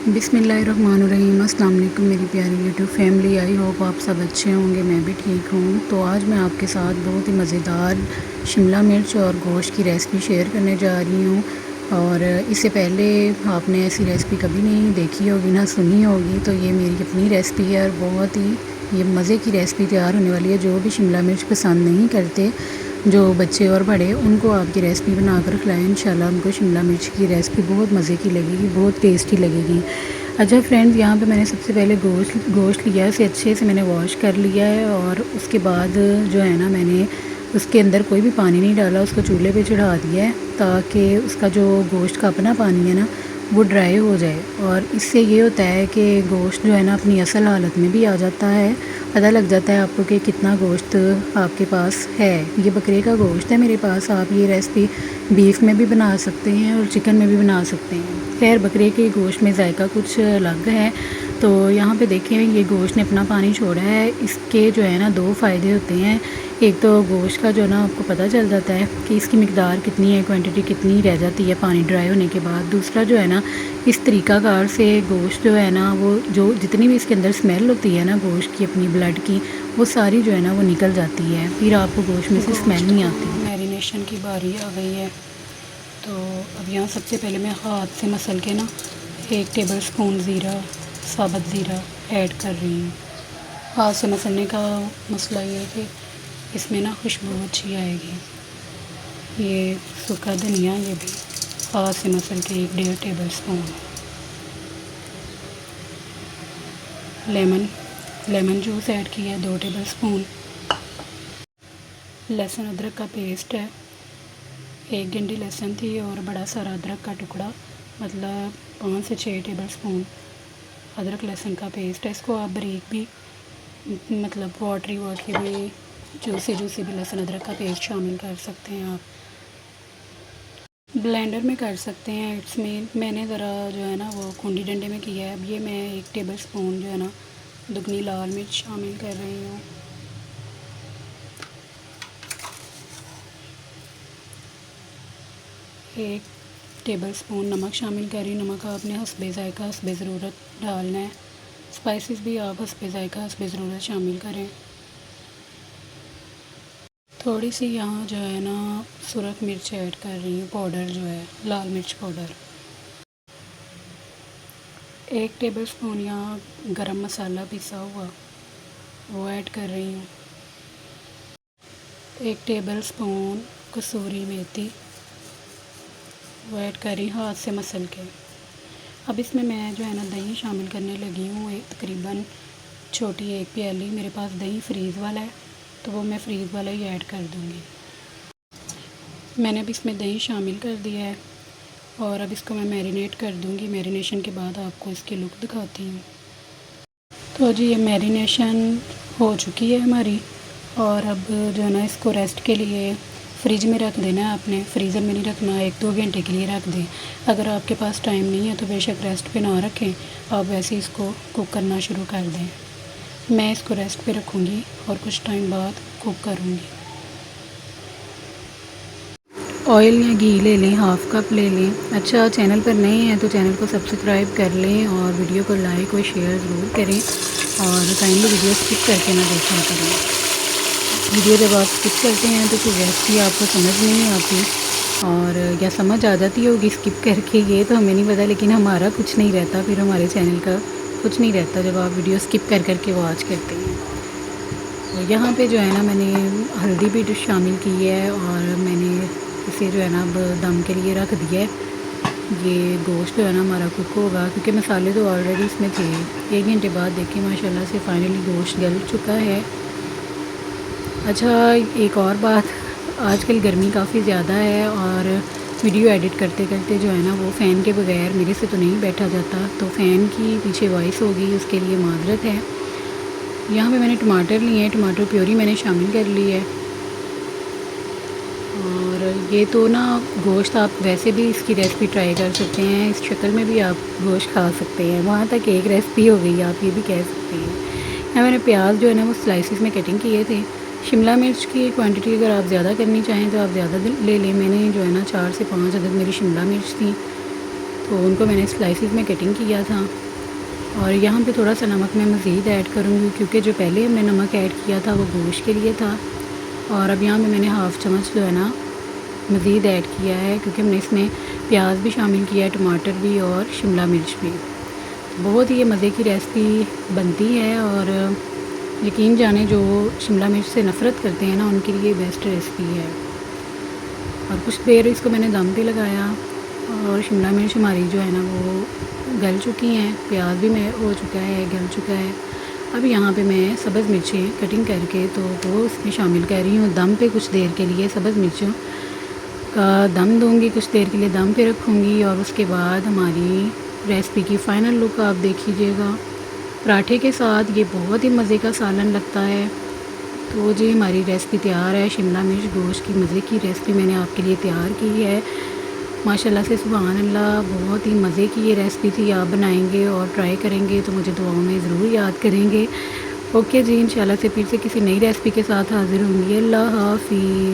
बिस्मिल्लाहिर्रहमानिर्रहीम। अस्सलाम वालेकुम मेरी प्यारी यूट्यूब फैमिली। आई होप आप सब अच्छे होंगे, मैं भी ठीक हूँ। तो आज मैं आपके साथ बहुत ही मज़ेदार शिमला मिर्च और गोश्त की रेसिपी शेयर करने जा रही हूँ। और इससे पहले आपने ऐसी रेसिपी कभी नहीं देखी होगी ना सुनी होगी, तो ये मेरी अपनी रेसिपी है और बहुत ही ये मज़े की रेसिपी तैयार होने वाली है। जो भी शिमला मिर्च पसंद नहीं करते, जो बच्चे और बड़े, उनको आपकी रेसिपी बना कर खिलाएँ। इंशाल्लाह उनको शिमला मिर्च की रेसिपी बहुत मज़े की लगेगी, बहुत टेस्टी लगेगी। अच्छा फ्रेंड्स, यहाँ पे मैंने सबसे पहले गोश्त लिया है, उसे अच्छे से मैंने वॉश कर लिया है। और उसके बाद जो है ना, मैंने उसके अंदर कोई भी पानी नहीं डाला, उसको चूल्हे पे चढ़ा दिया है ताकि उसका जो गोश्त का अपना पानी है ना वो ड्राई हो जाए। और इससे ये होता है कि गोश्त जो है ना अपनी असल हालत में भी आ जाता है, पता लग जाता है आपको कि कितना गोश्त आपके पास है। ये बकरे का गोश्त है मेरे पास। आप ये रेसिपी बीफ में भी बना सकते हैं और चिकन में भी बना सकते हैं। खैर, बकरे के गोश्त में जायका कुछ अलग है। तो यहाँ पे देखें, ये गोश्त ने अपना पानी छोड़ा है। इसके जो है ना दो फ़ायदे होते हैं। एक तो गोश्त का जो ना आपको पता चल जाता है कि इसकी मिकदार कितनी है, क्वांटिटी कितनी रह जाती है पानी ड्राई होने के बाद। दूसरा जो है ना, इस तरीक़ाकार से गोश्त जो है ना वो जो जितनी भी इसके अंदर स्मेल होती है ना गोश्त की, अपनी ब्लड की, वो सारी जो है ना वो निकल जाती है। फिर आपको गोश्त में से स्मेल नहीं आती। मैरिनेशन की बारी आ गई है। तो अब यहाँ सबसे पहले मैं हाथ से मसल के ना 1 टेबल स्पून ज़ीरा, साबुत ज़ीरा ऐड कर रही हूँ। हाथ से मसलने का मसला ये है कि इसमें ना खुशबू अच्छी आएगी। ये सूखा धनिया, ये भी हाथ से मसल के 1-1.5 table spoon. Lemon juice add किया 2 टेबल स्पून। लहसुन अदरक का पेस्ट है, 1 डंडी लहसुन थी और बड़ा सारा अदरक का टुकड़ा, मतलब 5 से 6 टेबल स्पून अदरक लहसुन का पेस्ट है। इसको आप बारीक भी, मतलब वाटरी भी, जूसी भी लहसुन अदरक का पेस्ट शामिल कर सकते हैं। आप ब्लेंडर में कर सकते हैं। इसमें मैंने ज़रा जो है ना वो खूंडी डंडे में किया है। अब ये मैं 1 टेबल स्पून जो है ना दुगनी लाल मिर्च शामिल कर रही हूँ। 1 टेबल स्पून नमक शामिल करें। नमक आपने हस्बे ज़ायका, हस्बे ज़रूरत डालना है। स्पाइसेस भी आप हस्बे ज़ायका, हस्बे ज़रूरत शामिल करें। थोड़ी सी यहाँ जो है ना सुरख मिर्च ऐड कर रही हूँ, पाउडर जो है लाल मिर्च पाउडर। 1 टेबल स्पून यहाँ गरम मसाला पिसा हुआ वो ऐड कर रही हूँ। 1 टेबल स्पून कसूरी मेथी वो ऐड करी हाथ से मसल के। अब इसमें मैं जो है ना दही शामिल करने लगी हूँ। एक तकरीबन छोटी 1 प्याली। मेरे पास दही फ्रीज़ वाला है तो वो मैं फ्रीज़ वाला ही ऐड कर दूँगी। मैंने अब इसमें दही शामिल कर दिया है और अब इसको मैं मैरिनेट कर दूँगी। मैरिनेशन के बाद आपको इसकी लुक दिखाती हूँ। तो जी ये मैरिनेशन हो चुकी है हमारी। और अब जो है ना इसको रेस्ट के लिए फ्रिज में रख देना है आपने। फ्रीज़र में नहीं रखना, 1-2 घंटे के लिए रख दें। अगर आपके पास टाइम नहीं है तो बेशक रेस्ट पे ना रखें, आप वैसे इसको कुक करना शुरू कर दें। मैं इसको रेस्ट पे रखूँगी और कुछ टाइम बाद कुक करूँगी। ऑयल या घी ले लें, हाफ़ कप ले लें। अच्छा, चैनल पर नए हैं तो चैनल को सब्सक्राइब कर लें और वीडियो को लाइक और शेयर ज़रूर करें। और काइंडली वीडियो स्किप करके ना देखा करें। वीडियो जब आप स्किप करते हैं तो फिर रेसिपी आपको समझ नहीं आती, और या समझ आ जाती होगी स्किप करके, ये तो हमें नहीं पता, लेकिन हमारा कुछ नहीं रहता, फिर हमारे चैनल का कुछ नहीं रहता जब आप वीडियो स्किप कर के वॉच करते हैं। तो यहाँ पे जो है ना मैंने हल्दी भी शामिल की है और मैंने इसे जो है ना अब दम के लिए रख दिया है। ये गोश्त जो है ना हमारा कुक होगा क्योंकि मसाले तो ऑलरेडी इसमें थे। 1 घंटे बाद देखिए माशाल्लाह से फाइनली गोश्त गल चुका है। अच्छा, एक और बात, आजकल गर्मी काफ़ी ज़्यादा है और वीडियो एडिट करते करते जो है ना वो फ़ैन के बगैर मेरे से तो नहीं बैठा जाता, तो फ़ैन की पीछे वॉइस होगी, उसके लिए माजरत है। यहाँ पे मैंने टमाटर लिए हैं, टमाटर प्योरी मैंने शामिल कर ली है। और ये तो ना गोश्त आप वैसे भी इसकी रेसिपी ट्राई कर सकते हैं, इस शक्ल में भी आप गोश्त खा सकते हैं। वहाँ तक एक रेसिपी हो गई, आप ये भी कह सकते हैं। यहाँ मैंने प्याज जो है ना वो स्लाइसिस में कटिंग किए थे। शिमला मिर्च की क्वांटिटी अगर आप ज़्यादा करनी चाहें तो आप ज़्यादा ले लें। मैंने जो है ना 4 से 5 अदद मेरी शिमला मिर्च थी तो उनको मैंने स्लाइसिस में कटिंग किया था। और यहाँ पे थोड़ा सा नमक मैं मज़ीद ऐड करूँगी, क्योंकि जो पहले हमने नमक ऐड किया था वो गोश्त के लिए था। और अब यहाँ पे मैंने हाफ़ चम्मच जो है ना मज़ीद ऐड किया है, क्योंकि हमने इसमें प्याज भी शामिल किया है, टमाटर भी और शिमला मिर्च भी। बहुत ही ये मज़े की रेसिपी बनती है और यकीन जाने जो शिमला मिर्च से नफ़रत करते हैं ना, उनके लिए बेस्ट रेसिपी है। और कुछ देर इसको मैंने दम पे लगाया और शिमला मिर्च हमारी जो है ना वो गल चुकी हैं, प्याज भी मैं हो चुका है, गल चुका है। अब यहाँ पे मैं सब्ज़ मिर्चें कटिंग करके तो वो इसमें शामिल कर रही हूँ। दम पे कुछ देर के लिए सब्ज़ मिर्चों का दम दूँगी, कुछ देर के लिए दम पे रखूँगी और उसके बाद हमारी रेसिपी की फ़ाइनल लुक आप देख लीजिएगा। पराठे के साथ ये बहुत ही मज़े का सालन लगता है। तो जी हमारी रेसिपी तैयार है। शिमला मिर्च गोश्त की मज़े की रेसिपी मैंने आपके लिए तैयार की है। माशाल्लाह से सुभान अल्लाह, बहुत ही मज़े की ये रेसिपी थी। आप बनाएंगे और ट्राई करेंगे तो मुझे दुआओं में ज़रूर याद करेंगे। ओके जी, इंशाल्लाह से फिर से किसी नई रेसिपी के साथ हाज़िर होंगी। अल्लाह हाफ़िज़।